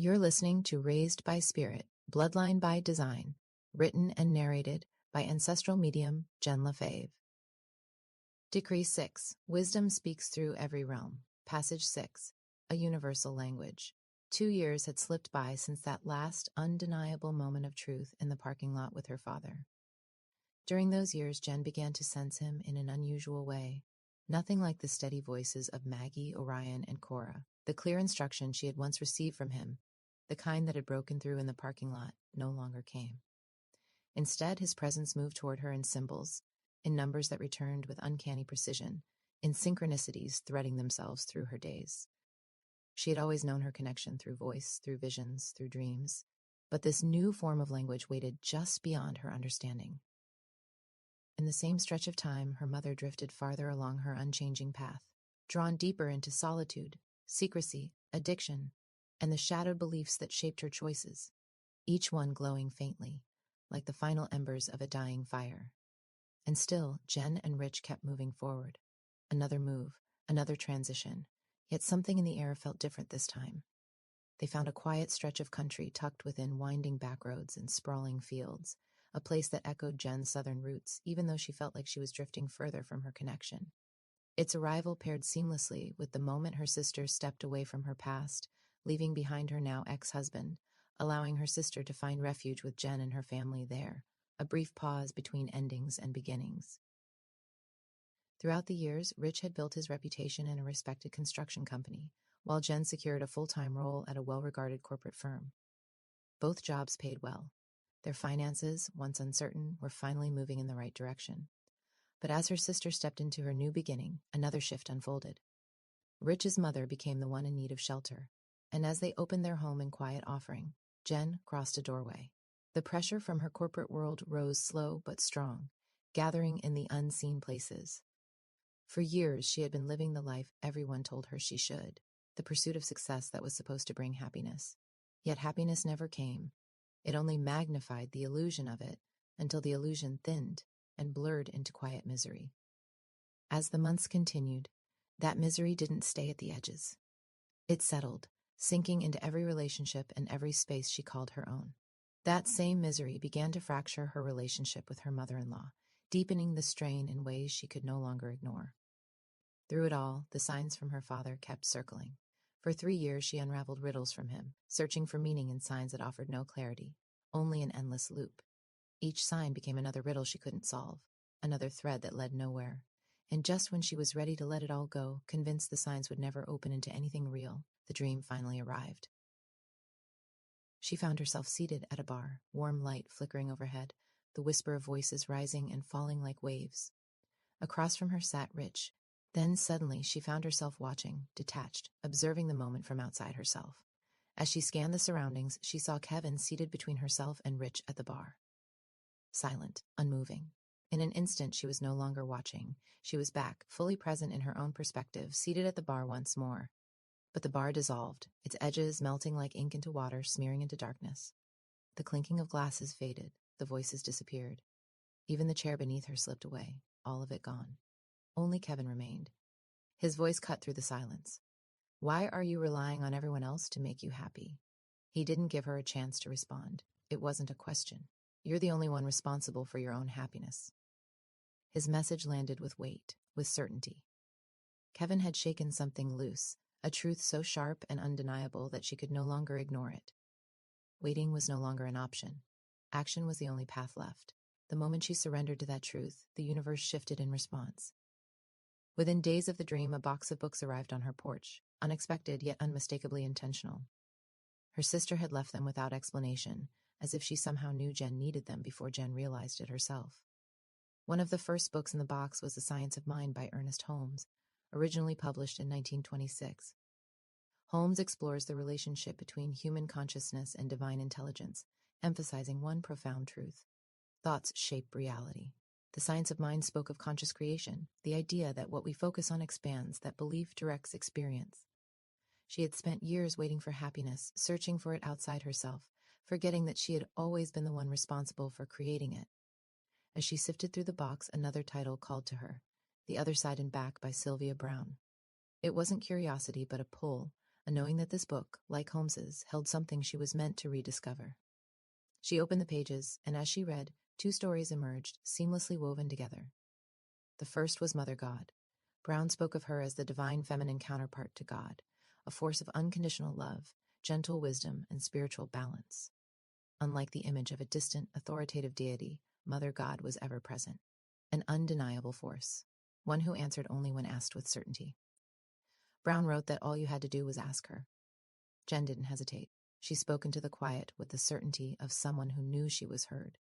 You're listening to Raised by Spirit, Bloodline by Design, written and narrated by ancestral medium Jenn LeFevre. Decree 6. Wisdom speaks through every realm. Passage 6. A universal language. 2 years had slipped by since that last undeniable moment of truth in the parking lot with her father. During those years, Jenn began to sense him in an unusual way. Nothing like the steady voices of Maggie, Orion, and Cora. The clear instruction she had once received from him, the kind that had broken through in the parking lot, no longer came. Instead, his presence moved toward her in symbols, in numbers that returned with uncanny precision, in synchronicities threading themselves through her days. She had always known her connection through voice, through visions, through dreams, but this new form of language waited just beyond her understanding. In the same stretch of time, her mother drifted farther along her unchanging path, drawn deeper into solitude, secrecy, addiction, and the shadowed beliefs that shaped her choices, each one glowing faintly, like the final embers of a dying fire. And still, Jenn and Rich kept moving forward. Another move, another transition, yet something in the air felt different this time. They found a quiet stretch of country tucked within winding back roads and sprawling fields, a place that echoed Jenn's southern roots, even though she felt like she was drifting further from her connection. Its arrival paired seamlessly with the moment her sister stepped away from her past, leaving behind her now ex-husband, allowing her sister to find refuge with Jenn and her family there, a brief pause between endings and beginnings. Throughout the years, Rich had built his reputation in a respected construction company, while Jenn secured a full-time role at a well-regarded corporate firm. Both jobs paid well. Their finances, once uncertain, were finally moving in the right direction. But as her sister stepped into her new beginning, another shift unfolded. Rich's mother became the one in need of shelter, and as they opened their home in quiet offering, Jenn crossed a doorway. The pressure from her corporate world rose slow but strong, gathering in the unseen places. For years, she had been living the life everyone told her she should, the pursuit of success that was supposed to bring happiness. Yet happiness never came. It only magnified the illusion of it until the illusion thinned and blurred into quiet misery. As the months continued, that misery didn't stay at the edges. It settled, sinking into every relationship and every space she called her own. That same misery began to fracture her relationship with her mother-in-law, deepening the strain in ways she could no longer ignore. Through it all, the signs from her father kept circling. For 3 years, she unraveled riddles from him, searching for meaning in signs that offered no clarity, only an endless loop. Each sign became another riddle she couldn't solve, another thread that led nowhere. And just when she was ready to let it all go, convinced the signs would never open into anything real, the dream finally arrived. She found herself seated at a bar, warm light flickering overhead, the whisper of voices rising and falling like waves. Across from her sat Rich. Then suddenly she found herself watching, detached, observing the moment from outside herself. As she scanned the surroundings, she saw Kevin seated between herself and Rich at the bar. Silent, unmoving. In an instant, she was no longer watching. She was back, fully present in her own perspective, seated at the bar once more. But the bar dissolved, its edges melting like ink into water, smearing into darkness. The clinking of glasses faded, the voices disappeared. Even the chair beneath her slipped away, all of it gone. Only Kevin remained. His voice cut through the silence. Why are you relying on everyone else to make you happy? He didn't give her a chance to respond. It wasn't a question. You're the only one responsible for your own happiness. His message landed with weight, with certainty. Kevin had shaken something loose, a truth so sharp and undeniable that she could no longer ignore it. Waiting was no longer an option. Action was the only path left. The moment she surrendered to that truth, the universe shifted in response. Within days of the dream, a box of books arrived on her porch, unexpected yet unmistakably intentional. Her sister had left them without explanation, as if she somehow knew Jenn needed them before Jenn realized it herself. One of the first books in the box was The Science of Mind by Ernest Holmes, originally published in 1926. Holmes explores the relationship between human consciousness and divine intelligence, emphasizing one profound truth: thoughts shape reality. The Science of Mind spoke of conscious creation, the idea that what we focus on expands, that belief directs experience. She had spent years waiting for happiness, searching for it outside herself, forgetting that she had always been the one responsible for creating it. As she sifted through the box, another title called to her, The Other Side and Back by Sylvia Browne. It wasn't curiosity, but a pull, a knowing that this book, like Holmes's, held something she was meant to rediscover. She opened the pages, and as she read, 2 stories emerged, seamlessly woven together. The first was Mother God. Brown spoke of her as the divine feminine counterpart to God, a force of unconditional love, gentle wisdom, and spiritual balance. Unlike the image of a distant, authoritative deity, Mother God was ever present, an undeniable force, one who answered only when asked with certainty. Brown wrote that all you had to do was ask her. Jenn didn't hesitate. She spoke into the quiet with the certainty of someone who knew she was heard.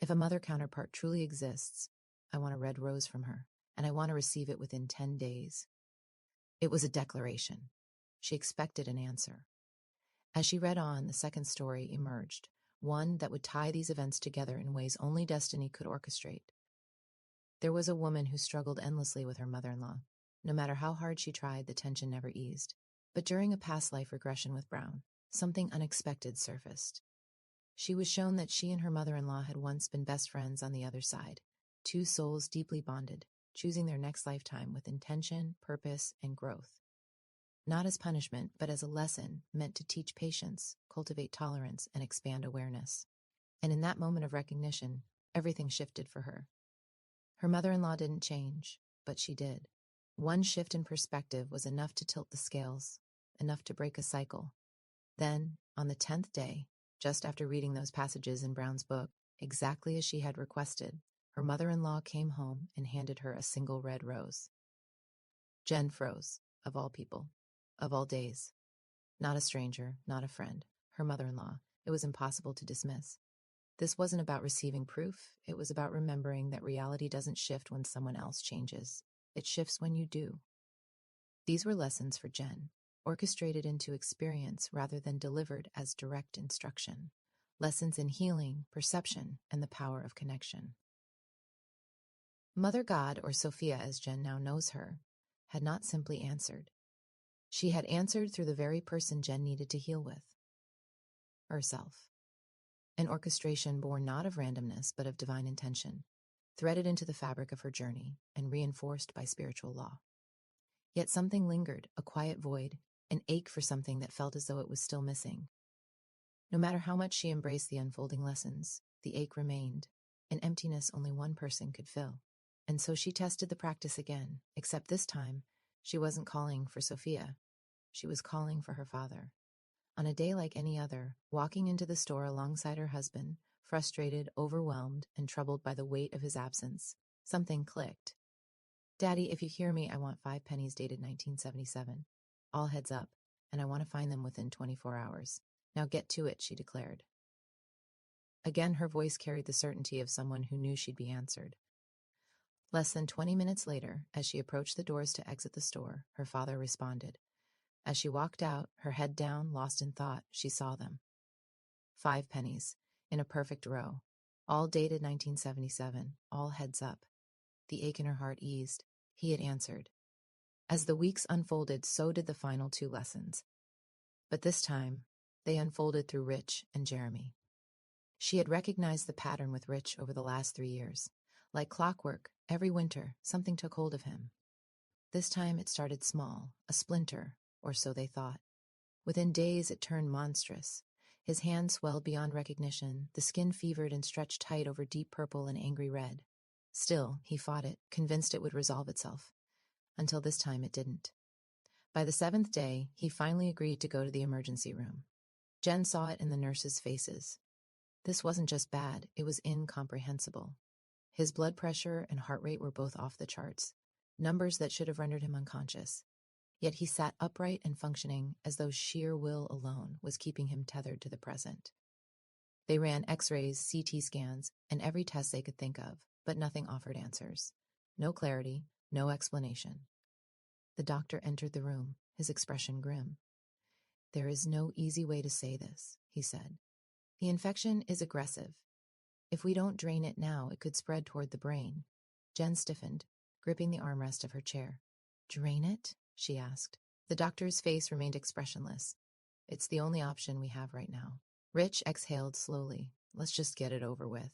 If a mother counterpart truly exists, I want a red rose from her, and I want to receive it within 10 days. It was a declaration. She expected an answer. As she read on, the second story emerged, one that would tie these events together in ways only destiny could orchestrate. There was a woman who struggled endlessly with her mother-in-law. No matter how hard she tried, the tension never eased. But during a past life regression with Brown, something unexpected surfaced. She was shown that she and her mother-in-law had once been best friends on the other side, 2 souls deeply bonded, choosing their next lifetime with intention, purpose, and growth. Not as punishment, but as a lesson meant to teach patience, cultivate tolerance, and expand awareness. And in that moment of recognition, everything shifted for her. Her mother-in-law didn't change, but she did. One shift in perspective was enough to tilt the scales, enough to break a cycle. Then, on the 10th day, just after reading those passages in Brown's book, exactly as she had requested, her mother-in-law came home and handed her a single red rose. Jenn froze, of all people, of all days. Not a stranger, not a friend, her mother-in-law. It was impossible to dismiss. This wasn't about receiving proof. It was about remembering that reality doesn't shift when someone else changes. It shifts when you do. These were lessons for Jenn, orchestrated into experience rather than delivered as direct instruction. Lessons in healing, perception, and the power of connection. Mother God, or Sophia as Jenn now knows her, had not simply answered. She had answered through the very person Jenn needed to heal with. Herself. An orchestration born not of randomness but of divine intention, threaded into the fabric of her journey and reinforced by spiritual law. Yet something lingered, a quiet void, an ache for something that felt as though it was still missing. No matter how much she embraced the unfolding lessons, the ache remained, an emptiness only one person could fill. And so she tested the practice again, except this time, she wasn't calling for Sophia. She was calling for her father. On a day like any other, walking into the store alongside her husband, frustrated, overwhelmed, and troubled by the weight of his absence, something clicked. Daddy, if you hear me, I want 5 pennies dated 1977. All heads up, and I want to find them within 24 hours. Now get to it, she declared. Again, her voice carried the certainty of someone who knew she'd be answered. Less than 20 minutes later, as she approached the doors to exit the store, her father responded. As she walked out, her head down, lost in thought, she saw them. 5 pennies, in a perfect row, all dated 1977, all heads up. The ache in her heart eased. He had answered. As the weeks unfolded, so did the final 2 lessons. But this time, they unfolded through Rich and Jeremy. She had recognized the pattern with Rich over the last 3 years. Like clockwork, every winter, something took hold of him. This time it started small, a splinter, or so they thought. Within days it turned monstrous. His hand swelled beyond recognition, the skin fevered and stretched tight over deep purple and angry red. Still, he fought it, convinced it would resolve itself. Until this time it didn't. By the 7th day, he finally agreed to go to the emergency room. Jenn saw it in the nurses' faces. This wasn't just bad, it was incomprehensible. His blood pressure and heart rate were both off the charts, numbers that should have rendered him unconscious. Yet he sat upright and functioning as though sheer will alone was keeping him tethered to the present. They ran X-rays, CT scans, and every test they could think of, but nothing offered answers. No clarity, no explanation. The doctor entered the room, his expression grim. There is no easy way to say this, he said. The infection is aggressive. If we don't drain it now, it could spread toward the brain. Jenn stiffened, gripping the armrest of her chair. Drain it? She asked. The doctor's face remained expressionless. It's the only option we have right now. Rich exhaled slowly. Let's just get it over with.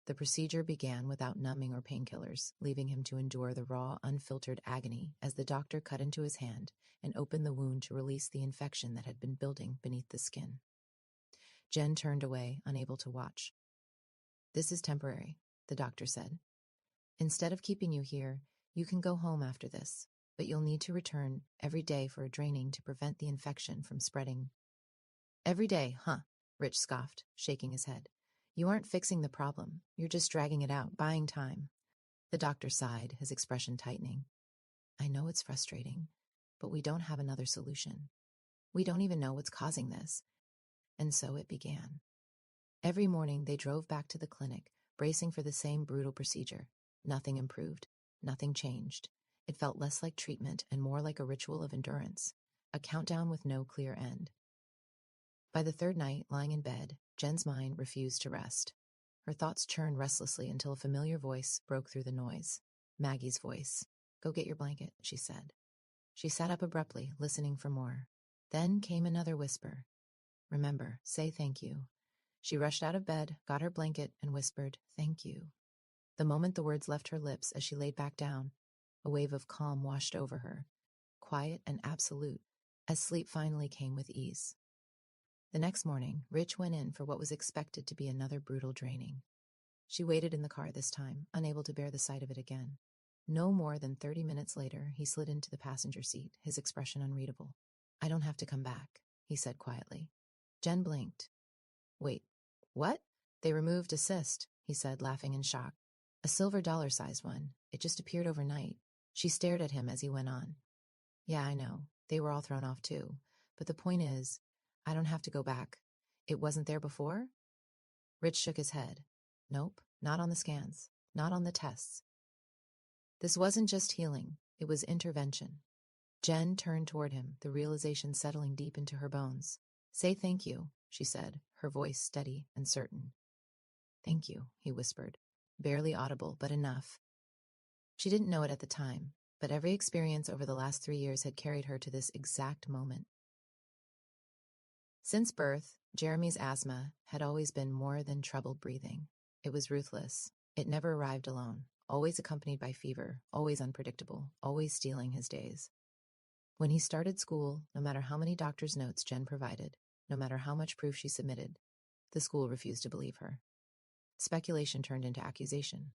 The procedure began without numbing or painkillers, leaving him to endure the raw, unfiltered agony as the doctor cut into his hand and opened the wound to release the infection that had been building beneath the skin. Jenn turned away, unable to watch. "This is temporary," the doctor said. "Instead of keeping you here, you can go home after this, but you'll need to return every day for a draining to prevent the infection from spreading." "Every day, huh?" Rich scoffed, shaking his head. "You aren't fixing the problem. You're just dragging it out, buying time." The doctor sighed, his expression tightening. "I know it's frustrating, but we don't have another solution. We don't even know what's causing this." And so it began. Every morning they drove back to the clinic, bracing for the same brutal procedure. Nothing improved. Nothing changed. It felt less like treatment and more like a ritual of endurance, a countdown with no clear end. By the third night, lying in bed, Jenn's mind refused to rest. Her thoughts churned restlessly until a familiar voice broke through the noise. Maggie's voice. "Go get your blanket," she said. She sat up abruptly, listening for more. Then came another whisper. "Remember, say thank you." She rushed out of bed, got her blanket, and whispered, "Thank you." The moment the words left her lips as she laid back down, a wave of calm washed over her, quiet and absolute, as sleep finally came with ease. The next morning, Rich went in for what was expected to be another brutal draining. She waited in the car this time, unable to bear the sight of it again. No more than 30 minutes later, he slid into the passenger seat, his expression unreadable. "I don't have to come back," he said quietly. Jenn blinked. "Wait, what?" "They removed a cyst," he said, laughing in shock. "A silver dollar-sized one. It just appeared overnight." She stared at him as he went on. "Yeah, I know. They were all thrown off too. But the point is, I don't have to go back. It wasn't there before?" Rich shook his head. "Nope, not on the scans. Not on the tests." This wasn't just healing. It was intervention. Jenn turned toward him, the realization settling deep into her bones. "Say thank you," she said, her voice steady and certain. "Thank you," he whispered, barely audible, but enough. She didn't know it at the time, but every experience over the last 3 years had carried her to this exact moment. Since birth, Jeremy's asthma had always been more than troubled breathing. It was ruthless. It never arrived alone, always accompanied by fever, always unpredictable, always stealing his days. When he started school, no matter how many doctor's notes Jenn provided, no matter how much proof she submitted, the school refused to believe her. Speculation turned into accusation.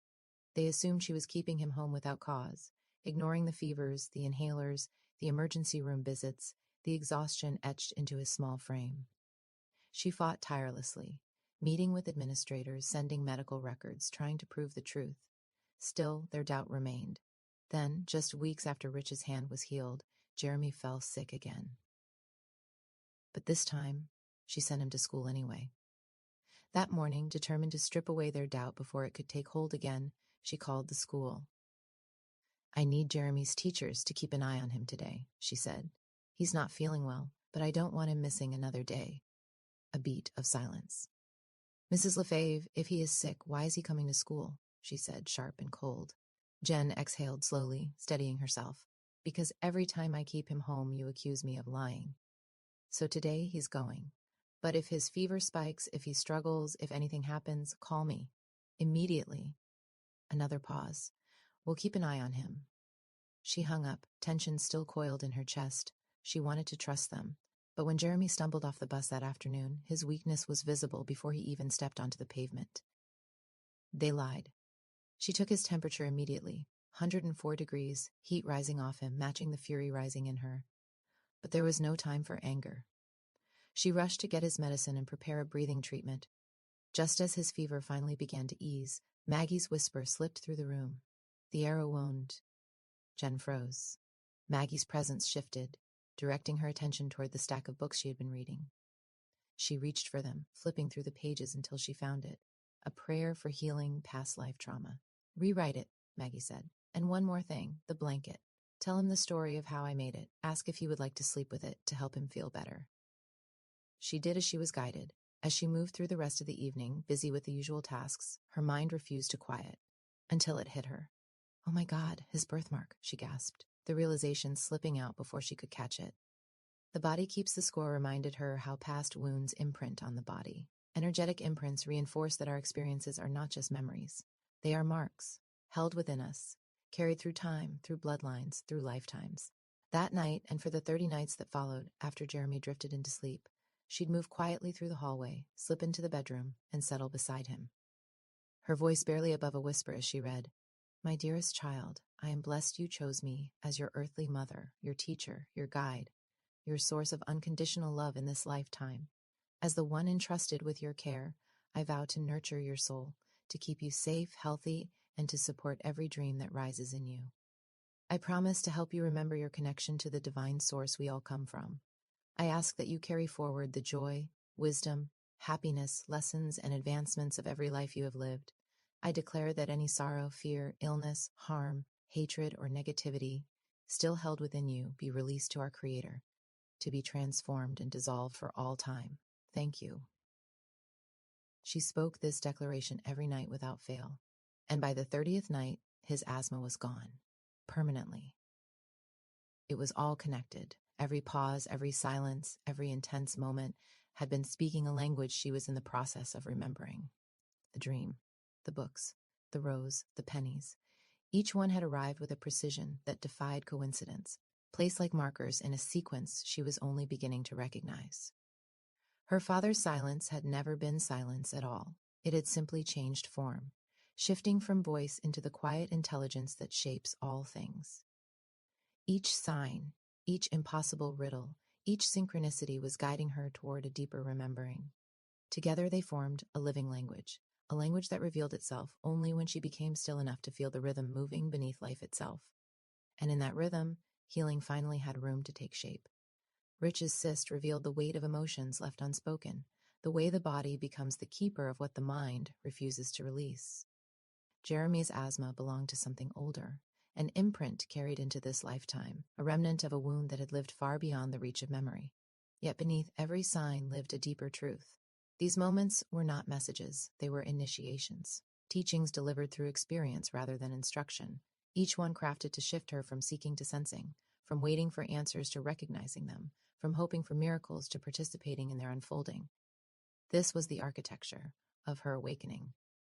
They assumed she was keeping him home without cause, ignoring the fevers, the inhalers, the emergency room visits, the exhaustion etched into his small frame. She fought tirelessly, meeting with administrators, sending medical records, trying to prove the truth. Still, their doubt remained. Then, just weeks after Rich's hand was healed, Jeremy fell sick again. But this time, she sent him to school anyway. That morning, determined to strip away their doubt before it could take hold again, she called the school. "I need Jeremy's teachers to keep an eye on him today," she said. "He's not feeling well, but I don't want him missing another day." A beat of silence. "Mrs. LeFevre, if he is sick, why is he coming to school?" she said, sharp and cold. Jenn exhaled slowly, steadying herself. "Because every time I keep him home, you accuse me of lying. So today he's going. But if his fever spikes, if he struggles, if anything happens, call me. Immediately." Another pause. "We'll keep an eye on him." She hung up, tension still coiled in her chest. She wanted to trust them. But when Jeremy stumbled off the bus that afternoon, his weakness was visible before he even stepped onto the pavement. They lied. She took his temperature immediately, 104 degrees, heat rising off him, matching the fury rising in her. But there was no time for anger. She rushed to get his medicine and prepare a breathing treatment. Just as his fever finally began to ease, Maggie's whisper slipped through the room. "The arrow wound." Jenn froze. Maggie's presence shifted, directing her attention toward the stack of books she had been reading. She reached for them, flipping through the pages until she found it. A prayer for healing past life trauma. "Rewrite it," Maggie said. "And one more thing, the blanket. Tell him the story of how I made it. Ask if he would like to sleep with it to help him feel better." She did as she was guided. As she moved through the rest of the evening, busy with the usual tasks, her mind refused to quiet. Until it hit her. "Oh my God, his birthmark," she gasped, the realization slipping out before she could catch it. The body keeps the score reminded her how past wounds imprint on the body. Energetic imprints reinforce that our experiences are not just memories. They are marks, held within us, carried through time, through bloodlines, through lifetimes. That night, and for the 30 nights that followed after Jeremy drifted into sleep, she'd move quietly through the hallway, slip into the bedroom, and settle beside him. Her voice barely above a whisper as she read, "My dearest child, I am blessed you chose me as your earthly mother, your teacher, your guide, your source of unconditional love in this lifetime. As the one entrusted with your care, I vow to nurture your soul, to keep you safe, healthy, and to support every dream that rises in you. I promise to help you remember your connection to the divine source we all come from. I ask that you carry forward the joy, wisdom, happiness, lessons, and advancements of every life you have lived. I declare that any sorrow, fear, illness, harm, hatred, or negativity still held within you be released to our Creator, to be transformed and dissolved for all time. Thank you." She spoke this declaration every night without fail, and by the 30th night, his asthma was gone, permanently. It was all connected. Every pause, every silence, every intense moment had been speaking a language she was in the process of remembering. The dream, the books, the rose, the pennies. Each one had arrived with a precision that defied coincidence, placed like markers in a sequence she was only beginning to recognize. Her father's silence had never been silence at all. It had simply changed form, shifting from voice into the quiet intelligence that shapes all things. Each sign, each impossible riddle, each synchronicity was guiding her toward a deeper remembering. Together they formed a living language, a language that revealed itself only when she became still enough to feel the rhythm moving beneath life itself. And in that rhythm, healing finally had room to take shape. Rich's cyst revealed the weight of emotions left unspoken, the way the body becomes the keeper of what the mind refuses to release. Jeremy's asthma belonged to something older, an imprint carried into this lifetime, a remnant of a wound that had lived far beyond the reach of memory. Yet beneath every sign lived a deeper truth. These moments were not messages, they were initiations, teachings delivered through experience rather than instruction, each one crafted to shift her from seeking to sensing, from waiting for answers to recognizing them, from hoping for miracles to participating in their unfolding. This was the architecture of her awakening,